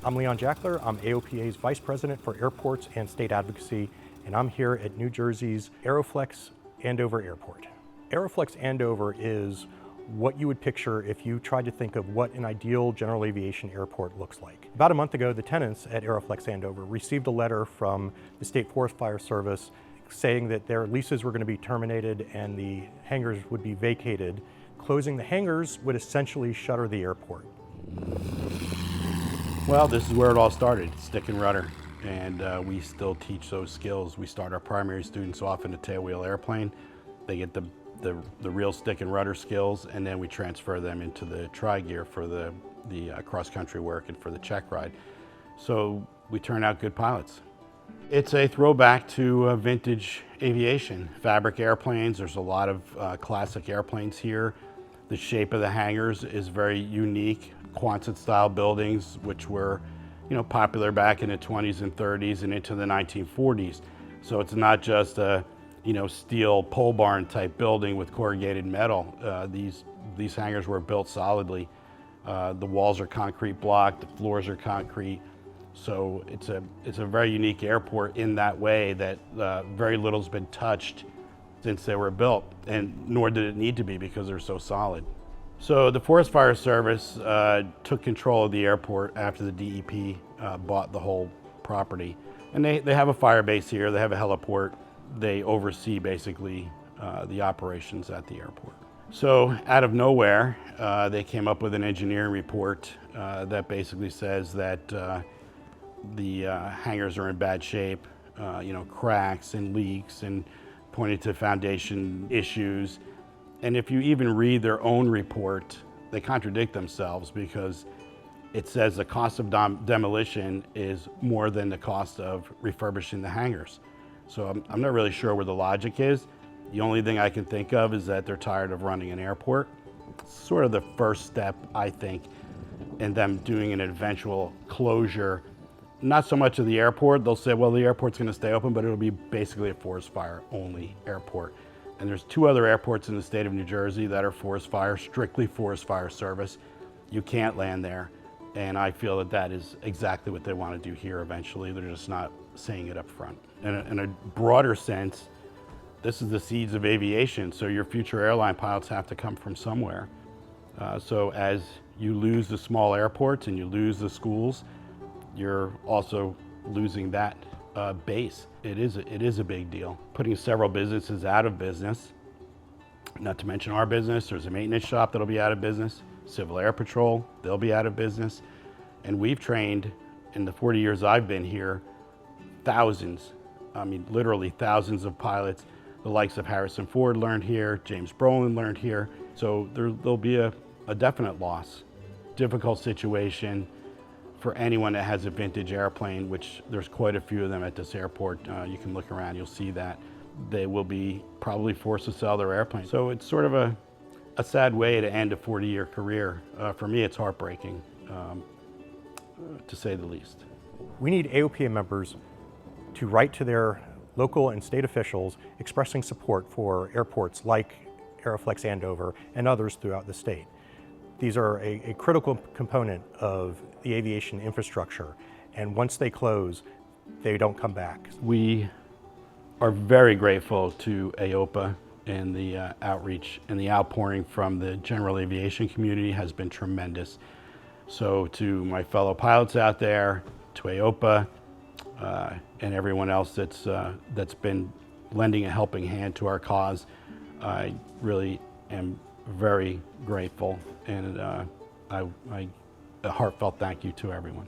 I'm Leon Jackler. I'm AOPA's Vice President for Airports and State Advocacy, and I'm here at New Jersey's Aeroflex-Andover Airport. Aeroflex-Andover is what you would picture if you tried to think of what an ideal general aviation airport looks like. About a month ago, the tenants at Aeroflex-Andover received a letter from the State Forest Fire Service saying that their leases were going to be terminated and the hangars would be vacated. Closing the hangars would essentially shutter the airport. Well, this is where it all started, stick and rudder, and we still teach those skills. We start our primary students off in a tailwheel airplane. They get the real stick and rudder skills, and then we transfer them into the tri-gear for the cross-country work and for the check ride. So we turn out good pilots. It's a throwback to vintage aviation. Fabric airplanes, there's a lot of classic airplanes here. The shape of the hangars is very unique. Quonset style buildings, which were popular back in the 20s and 30s and into the 1940s. So it's not just a steel pole barn type building with corrugated metal. These hangars were built solidly. The walls are concrete block, the floors are concrete. So it's a very unique airport in that way that very little's been touched since they were built, and nor did it need to be because they're so solid. So the Forest Fire Service took control of the airport after the DEP bought the whole property. And they have a fire base here, they have a heliport. They oversee basically the operations at the airport. So out of nowhere, they came up with an engineering report that basically says that the hangars are in bad shape, cracks and leaks, and pointed to foundation issues. And if you even read their own report, they contradict themselves because it says the cost of demolition is more than the cost of refurbishing the hangars. So I'm not really sure where the logic is. The only thing I can think of is that they're tired of running an airport. It's sort of the first step, I think, in them doing an eventual closure. Not so much of the airport. They'll say, well, the airport's going to stay open, but it'll be basically a forest fire only airport. And there's two other airports in the state of New Jersey that are forest fire, strictly forest fire service. You can't land there. And I feel that that is exactly what they want to do here eventually. They're just not saying it up front. In a broader sense, this is the seeds of aviation. So your future airline pilots have to come from somewhere. So as you lose the small airports and you lose the schools, you're also losing that base. It is a big deal. Putting several businesses out of business, not to mention our business. There's a maintenance shop that'll be out of business. Civil Air Patrol, they'll be out of business. And we've trained, in the 40 years I've been here, thousands, literally thousands of pilots. The likes of Harrison Ford learned here, James Brolin learned here. So there'll be a definite loss. Difficult situation for anyone that has a vintage airplane, which there's quite a few of them at this airport. You can look around, you'll see that. They will be probably forced to sell their airplane. So it's sort of a sad way to end a 40-year career. For me, it's heartbreaking, to say the least. We need AOPA members to write to their local and state officials expressing support for airports like Aeroflex-Andover and others throughout the state. These are a critical component of the aviation infrastructure, and once they close, they don't come back. We are very grateful to AOPA, and the outreach and the outpouring from the general aviation community has been tremendous. So to my fellow pilots out there, to AOPA, and everyone else that's been lending a helping hand to our cause, I really am very grateful, and a heartfelt thank you to everyone.